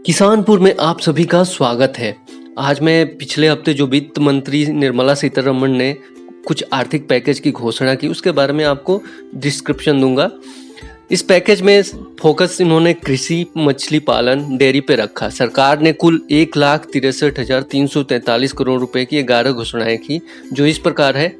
किसानपुर में आप सभी का स्वागत है। आज मैं पिछले हफ्ते जो वित्त मंत्री निर्मला सीतारमण ने कुछ आर्थिक पैकेज की घोषणा की उसके बारे में आपको डिस्क्रिप्शन दूंगा। इस पैकेज में फोकस इन्होंने कृषि, मछली पालन, डेयरी पे रखा। सरकार ने कुल 1,63,343 करोड़ रुपए की 11 घोषणाएं की, जो इस प्रकार है।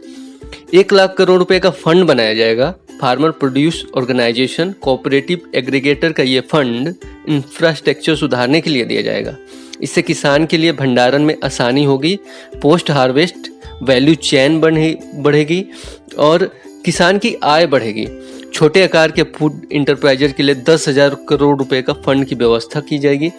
1 लाख करोड़ रुपए का फंड बनाया जाएगा। Farmer produce organisation cooperative aggregator का ये फंड इंफ्रास्ट्रक्चर सुधारने के लिए दिया जाएगा। इससे किसान के लिए भंडारण में आसानी होगी, पोस्ट हार्वेस्ट वैल्यू चेन बढ़ेगी और किसान की आय बढ़ेगी। छोटे आकार के फूड इंटरप्राइजर के लिए 10,000 करोड़ रुपए का फंड की व्यवस्था की जाएगी,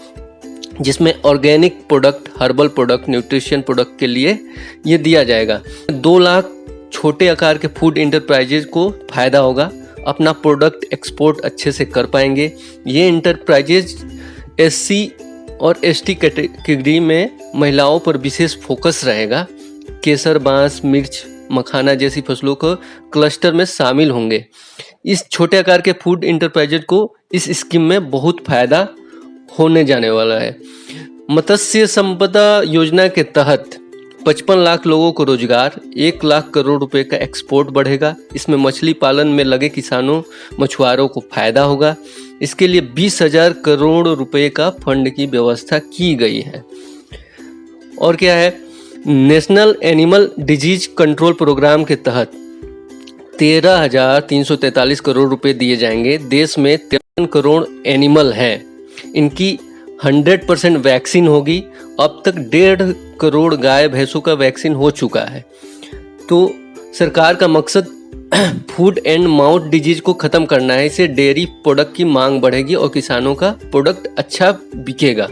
जिसमें organic product, herbal product, nutrition product के लिए ये दिया जाएगा। 2 लाख छोटे आकार के फूड इंटरप्राइजेज को फायदा होगा, अपना प्रोडक्ट एक्सपोर्ट अच्छे से कर पाएंगे। ये इंटरप्राइजेज SC और ST कैटेगरी में महिलाओं पर विशेष फोकस रहेगा। केसर, बांस, मिर्च, मखाना जैसी फसलों को क्लस्टर में शामिल होंगे। इस छोटे आकार के फूड इंटरप्राइजेज को इस स्कीम में बहुत फायदा होने जाने वाला है। मत्स्य संपदा योजना के तहत 55 लाख लोगों को रोजगार, 1 लाख करोड़ रुपए का एक्सपोर्ट बढ़ेगा। इसमें मछली पालन में लगे किसानों, मछुआरों को फायदा होगा। इसके लिए 20,000 करोड़ रुपए का फंड की व्यवस्था की गई है। और क्या है, national animal disease control programme के तहत 13,343 करोड़ रुपए दिए जाएंगे। देश में 53 करोड़ एनिमल हैं, इनकी 100% वैक्सीन होगी। अब तक 1.5 करोड़ गाय भैंसों का वैक्सीन हो चुका है। तो सरकार का मकसद फूड एंड माउथ डिजीज को खत्म करना है। इससे डेयरी प्रोडक्ट की मांग बढ़ेगी और किसानों का प्रोडक्ट अच्छा बिकेगा।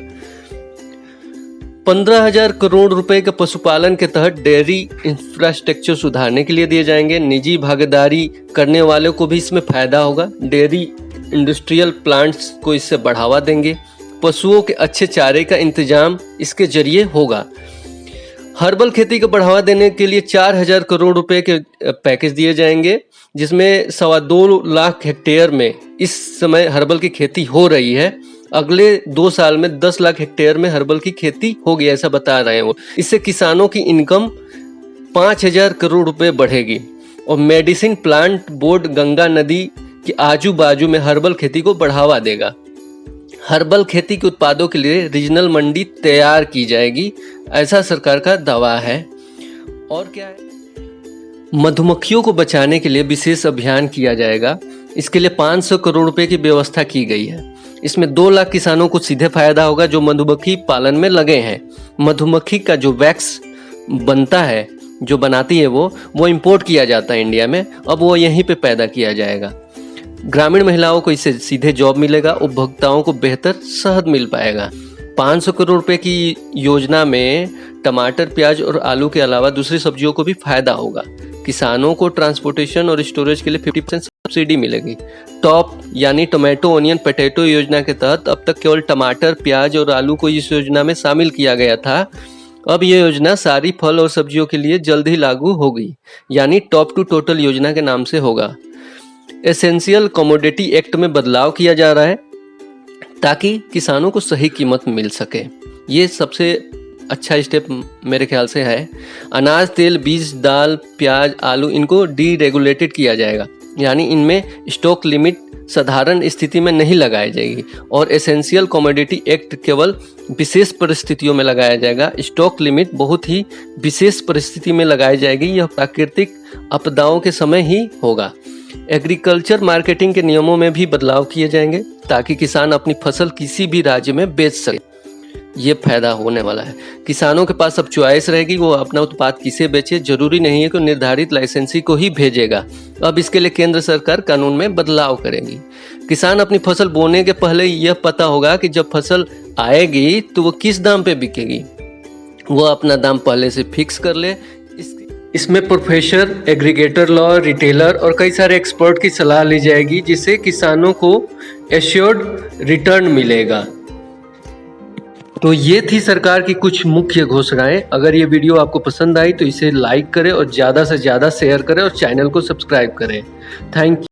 15,000 करोड़ रुपए के पशुपालन के तहत डेयरी इंफ्रास्ट्रक्चर सुधारने के लिए दिए जाएंगे। निजी भागीदारी करने वालों को भी इसमें फायदा होगा। डेयरी इंडस्ट्रियल प्लांट्स को इससे बढ़ावा देंगे। पशुओं के अच्छे चारे का इंतजाम इसके जरिए होगा। हर्बल खेती को बढ़ावा देने के लिए 4,000 करोड़ रुपए के पैकेज दिए जाएंगे, जिसमें 2.25 लाख हेक्टेयर में इस समय हर्बल की खेती हो रही है। अगले 2 साल में 10 लाख हेक्टेयर में हर्बल की खेती होगी, ऐसा बता रहे हैं वो। इससे किसानों की इनकम 5,000 करोड़ रुपए बढ़ेगी। और मेडिसिन प्लांट बोर्ड गंगा नदी के आजू बाजू में हर्बल खेती को बढ़ावा देगा। हर्बल खेती के उत्पादों के लिए रीजनल मंडी तैयार की जाएगी, ऐसा सरकार का दावा है। और क्या है, मधुमक्खियों को बचाने के लिए विशेष अभियान किया जाएगा। इसके लिए 500 करोड़ रुपए की व्यवस्था की गई है। इसमें 2 लाख किसानों को सीधे फायदा होगा जो मधुमक्खी पालन में लगे हैं। मधुमक्खी का जो वैक्स बनता है, जो बनाती है वो इंपोर्ट किया जाता है इंडिया में, अब वो यहीं पे पैदा किया जाएगा। ग्रामीण महिलाओं को इससे सीधे जॉब मिलेगा, उपभोक्ताओं को बेहतर शहद मिल पाएगा। 500 करोड़ रुपए की योजना में टमाटर, प्याज और आलू के अलावा दूसरी सब्जियों को भी फायदा होगा। किसानों को ट्रांसपोर्टेशन और स्टोरेज के लिए 50% सब्सिडी मिलेगी। टॉप यानी टोमेटो, ऑनियन, पोटैटो योजना के तहत अब तक केवल टमाटर, प्याज और आलू को इस योजना में शामिल किया गया था। अब ये योजना सारी फल और सब्जियों के लिए जल्द ही लागू होगी, यानी टॉप टू टोटल योजना के नाम से होगा। एसेंशियल कमोडिटी एक्ट में बदलाव किया जा रहा है ताकि किसानों को सही कीमत मिल सके। ये सबसे अच्छा स्टेप मेरे ख्याल से है। अनाज, तेल, बीज, दाल, प्याज, आलू, इनको डीरेगुलेटेड किया जाएगा, यानी इनमें स्टॉक लिमिट साधारण स्थिति में नहीं लगाई जाएगी। और एसेंशियल कमोडिटी एक्ट केवल विशेष परिस्थितियों में लगाया जाएगा। स्टॉक लिमिट बहुत ही विशेष परिस्थिति में लगाई जाएगी। यह प्राकृतिक आपदाओं के समय ही होगा। एग्रीकल्चर मार्केटिंग के नियमों में भी बदलाव किए जाएंगे ताकि किसान अपनी फसल किसी भी राज्य में बेच सके। ये फायदा होने वाला है। किसानों के पास अब चॉइस रहेगी, वो अपना उत्पाद किसे बेचे। जरूरी नहीं है कि निर्धारित लाइसेंसी को ही भेजेगा। अब इसके लिए केंद्र सरकार कानून में बदलाव करेगी। किसान अपनी फसल बोने के पहले यह पता होगा कि जब फसल आएगी तो वो किस दाम पे बिकेगी। वो अपना दाम पहले से फिक्स कर ले। इसमें प्रोफेसर, एग्रीगेटर लॉ, रिटेलर और कई सारे एक्सपर्ट की सलाह ली जाएगी, जिससे किसानों को एश्योर्ड रिटर्न मिलेगा। तो ये थी सरकार की कुछ मुख्य घोषणाएं। अगर ये वीडियो आपको पसंद आई तो इसे लाइक करें और ज़्यादा से ज़्यादा शेयर करें और चैनल को सब्सक्राइब करें। Thank you.